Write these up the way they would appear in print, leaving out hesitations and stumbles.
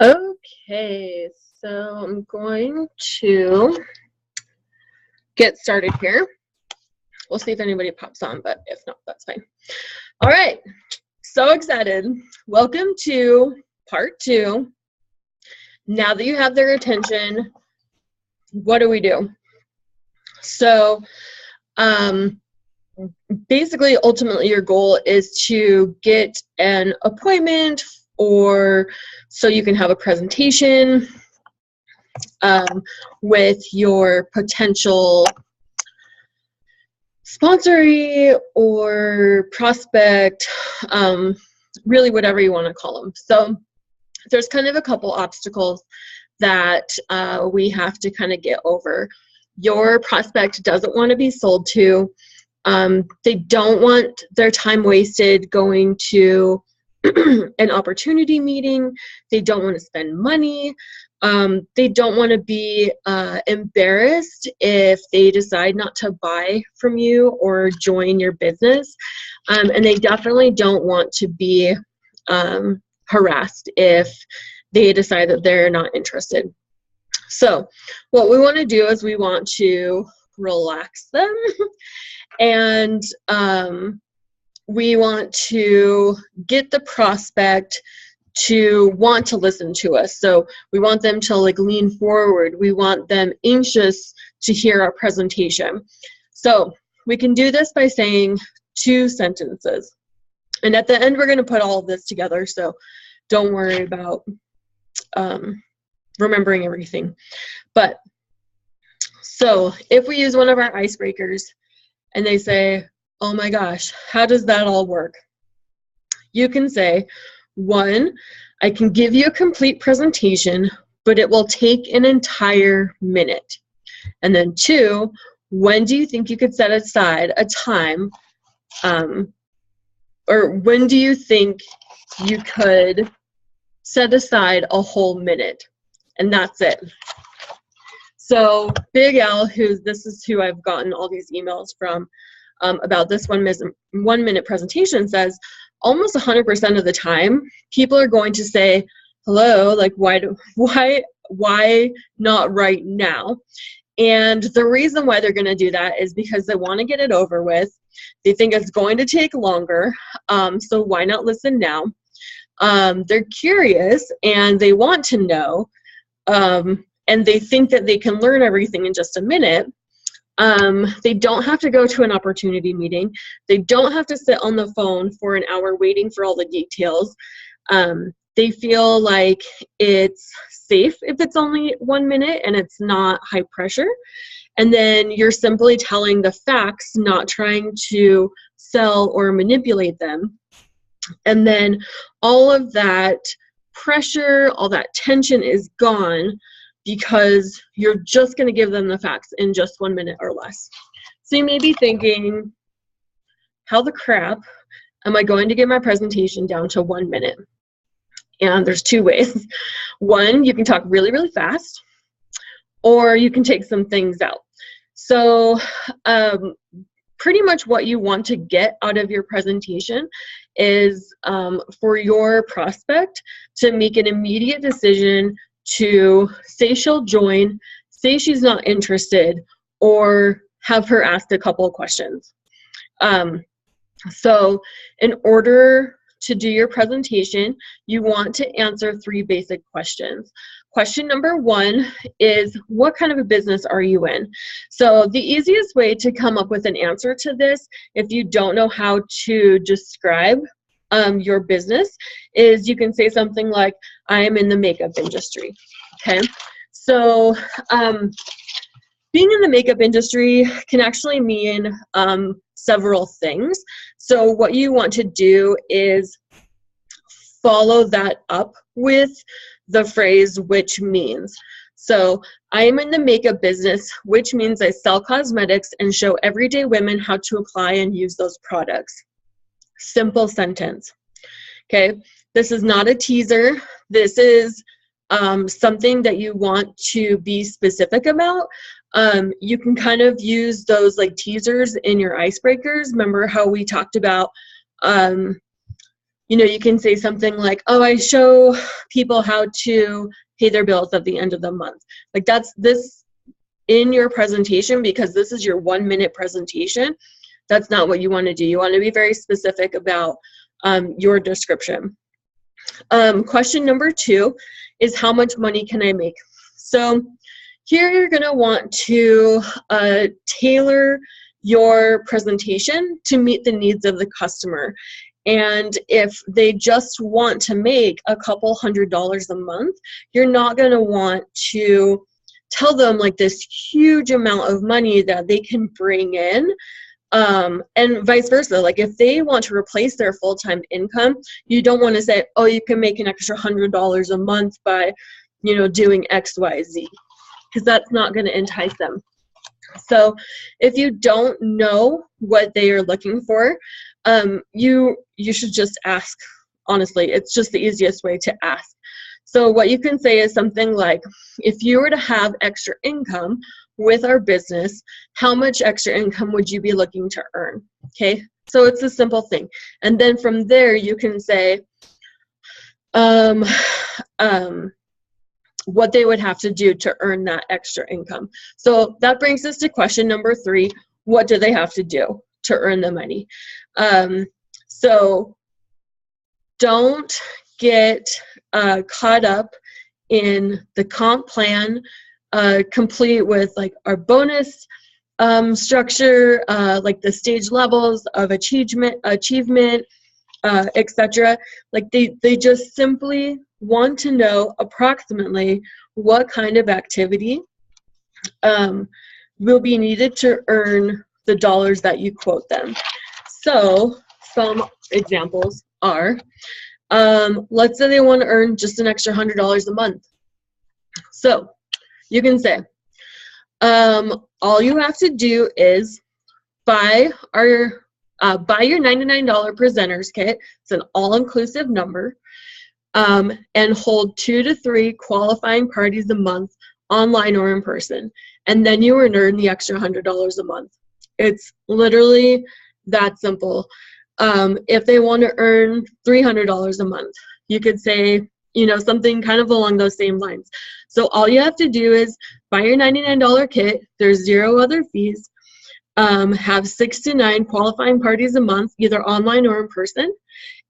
Okay, so I'm going to get started here. We'll see if anybody pops on, but if not, that's fine. All right, so excited. Welcome to part 2. Now that you have their attention, what do we do? So basically, ultimately, your goal is to get an appointment or so you can have a presentation with your potential sponsor or prospect, really whatever you want to call them. So there's kind of a couple obstacles that we have to kind of get over. Your prospect doesn't want to be sold to. They don't want their time wasted going to an opportunity meeting. They don't want to spend money. They don't want to be embarrassed if they decide not to buy from you or join your business. And they definitely don't want to be harassed if they decide that they're not interested. So what we want to do is we want to relax them and we want to get the prospect to want to listen to us. So we want them to lean forward. We want them anxious to hear our presentation. So we can do this by saying 2 sentences. And at the end, we're going to put all of this together. So don't worry about remembering everything. But so if we use one of our icebreakers and they say, oh my gosh, how does that all work? You can say, 1, I can give you a complete presentation, but it will take an entire minute. And then 2, when do you think you could set aside a time, or when do you think you could set aside a whole minute? And that's it. So Big Al, this is who I've gotten all these emails from about this 1 minute presentation, says almost 100% of the time people are going to say, hello, why not right now? And the reason why they're going to do that is because they want to get it over with. They think it's going to take longer, so why not listen now? They're curious and they want to know, and they think that they can learn everything in just a minute. They don't have to go to an opportunity meeting. They don't have to sit on the phone for an hour waiting for all the details. They feel like it's safe if it's only 1 minute and it's not high pressure. And then you're simply telling the facts, not trying to sell or manipulate them. And then all of that pressure, all that tension is gone, because you're just going to give them the facts in just 1 minute or less. So you may be thinking, how the crap am I going to get my presentation down to 1 minute? And there's 2 ways. 1, you can talk really, really fast, or you can take some things out. So pretty much what you want to get out of your presentation is for your prospect to make an immediate decision to say she'll join, say she's not interested, or have her ask a couple of questions. So in order to do your presentation, you want to answer 3 basic questions. Question number 1 is, what kind of a business are you in? So the easiest way to come up with an answer to this, if you don't know how to describe your business, is you can say something like, I am in the makeup industry. Okay, so being in the makeup industry can actually mean several things. So what you want to do is follow that up with the phrase which means. So I am in the makeup business, which means I sell cosmetics and show everyday women how to apply and use those products. Simple sentence. Okay, this is not a teaser. This is something that you want to be specific about. You can kind of use those teasers in your icebreakers. Remember how we talked about you can say something like, oh, I show people how to pay their bills at the end of the month. Like that's this in your presentation, because this is your 1-minute presentation. That's not what you want to do. You want to be very specific about your description. Question number 2 is, how much money can I make? So here you're going to want to tailor your presentation to meet the needs of the customer. And if they just want to make a couple $100s a month, you're not going to want to tell them like this huge amount of money that they can bring in. And vice versa. Like if they want to replace their full-time income, you don't want to say, oh, you can make an extra $100 a month by, doing X, Y, Z, because that's not going to entice them. So if you don't know what they are looking for, you should just ask. Honestly, it's just the easiest way to ask. So what you can say is something like, if you were to have extra income with our business, how much extra income would you be looking to earn? Okay, so it's a simple thing. And then from there, you can say what they would have to do to earn that extra income. So that brings us to question number 3. What do they have to do to earn the money? So don't get caught up in the comp plan, complete with like our bonus structure, like the stage levels of achievement, etc. Like they just simply want to know approximately what kind of activity will be needed to earn the dollars that you quote them. So some examples are, let's say they want to earn just an extra $100 a month. So you can say, all you have to do is buy your $99 presenters kit. It's an all-inclusive number, and hold 2 to 3 qualifying parties a month, online or in person, and then you would earn the extra $100 a month. It's literally that simple. If they want to earn $300 a month, you could say, something kind of along those same lines. So all you have to do is buy your $99 kit. There's 0 other fees. Have 6 to 9 qualifying parties a month, either online or in person,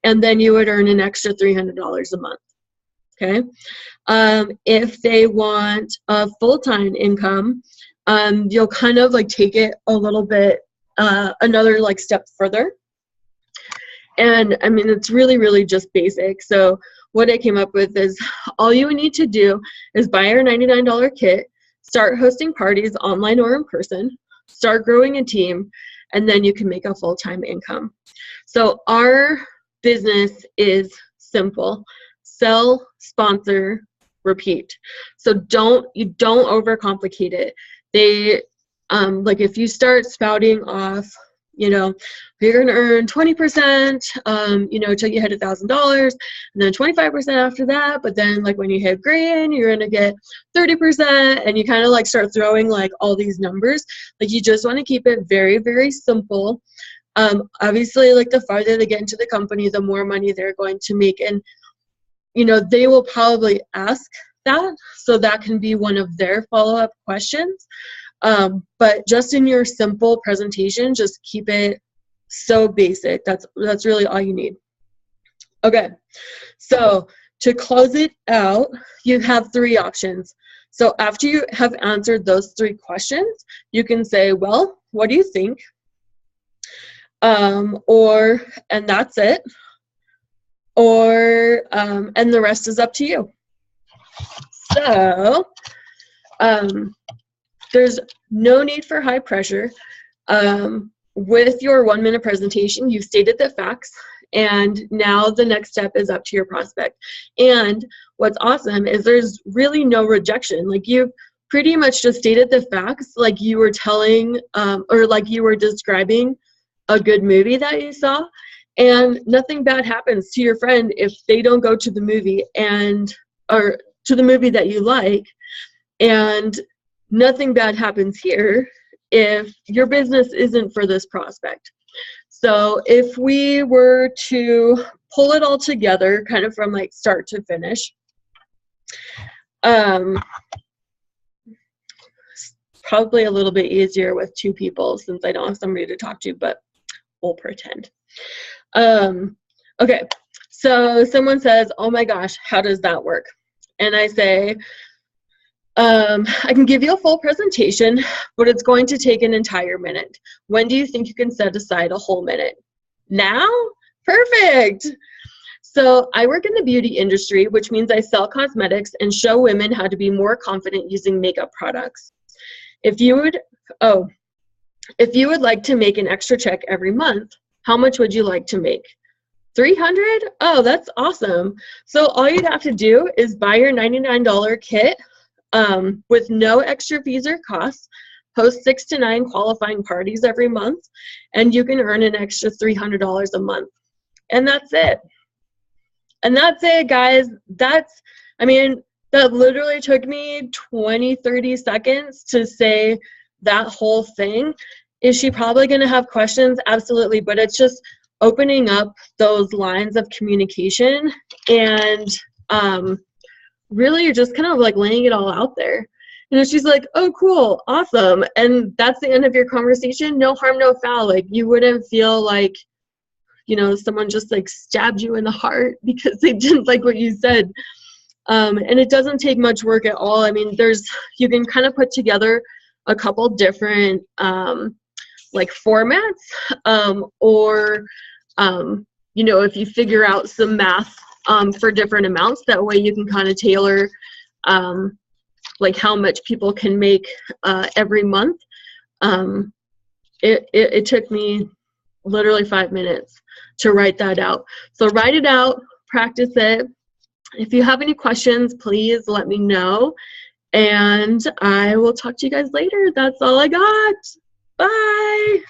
and then you would earn an extra $300 a month. Okay. If they want a full-time income, you'll kind of like take it a little bit, another like step further. And I mean, it's really, really just basic. So what I came up with is, all you need to do is buy your $99 kit, start hosting parties online or in person, start growing a team, and then you can make a full-time income. So our business is simple: sell, sponsor, repeat. So don't overcomplicate it. Like if you start spouting off, you're going to earn 20%, until you hit $1,000, and then 25% after that. But then like when you hit grand, you're going to get 30%, and you kind of like start throwing like all these numbers. Like you just want to keep it very, very simple. Obviously, like the farther they get into the company, the more money they're going to make. And, they will probably ask that. So that can be one of their follow-up questions. But just in your simple presentation, just keep it so basic. That's really all you need. Okay, so to close it out, you have 3 options. So after you have answered those 3 questions, you can say, well, what do you think? And that's it. Or, and the rest is up to you. So, there's no need for high pressure. With your 1-minute presentation, you've stated the facts, and now the next step is up to your prospect. And what's awesome is there's really no rejection. Like you've pretty much just stated the facts, like you were telling, or like you were describing a good movie that you saw, and nothing bad happens to your friend if they don't go to the movie or to the movie that you like, and nothing bad happens here if your business isn't for this prospect. So if we were to pull it all together kind of from like start to finish. Probably a little bit easier with two people since I don't have somebody to talk to, but we'll pretend. Okay, so someone says, oh my gosh, how does that work? And I say, I can give you a full presentation, but it's going to take an entire minute. When do you think you can set aside a whole minute? Now? Perfect. So I work in the beauty industry, which means I sell cosmetics and show women how to be more confident using makeup products. If you would like to make an extra check every month, how much would you like to make? 300? Oh, that's awesome. So all you'd have to do is buy your $99 kit with no extra fees or costs, host 6 to 9 qualifying parties every month, and you can earn an extra $300 a month. And that's it. And that's it, guys. That literally took me 20, 30 seconds to say that whole thing. Is she probably going to have questions? Absolutely. But it's just opening up those lines of communication and really you're just kind of like laying it all out there. And she's like, oh, cool, awesome. And that's the end of your conversation. No harm, no foul. Like you wouldn't feel like, you know, someone just like stabbed you in the heart because they didn't like what you said. And it doesn't take much work at all. I mean, you can kind of put together a couple different like formats or, you know, if you figure out some math for different amounts, that way you can kind of tailor like how much people can make every month. It took me literally 5 minutes to write that out. So write it out, practice it. If you have any questions, please let me know. And I will talk to you guys later. That's all I got. Bye.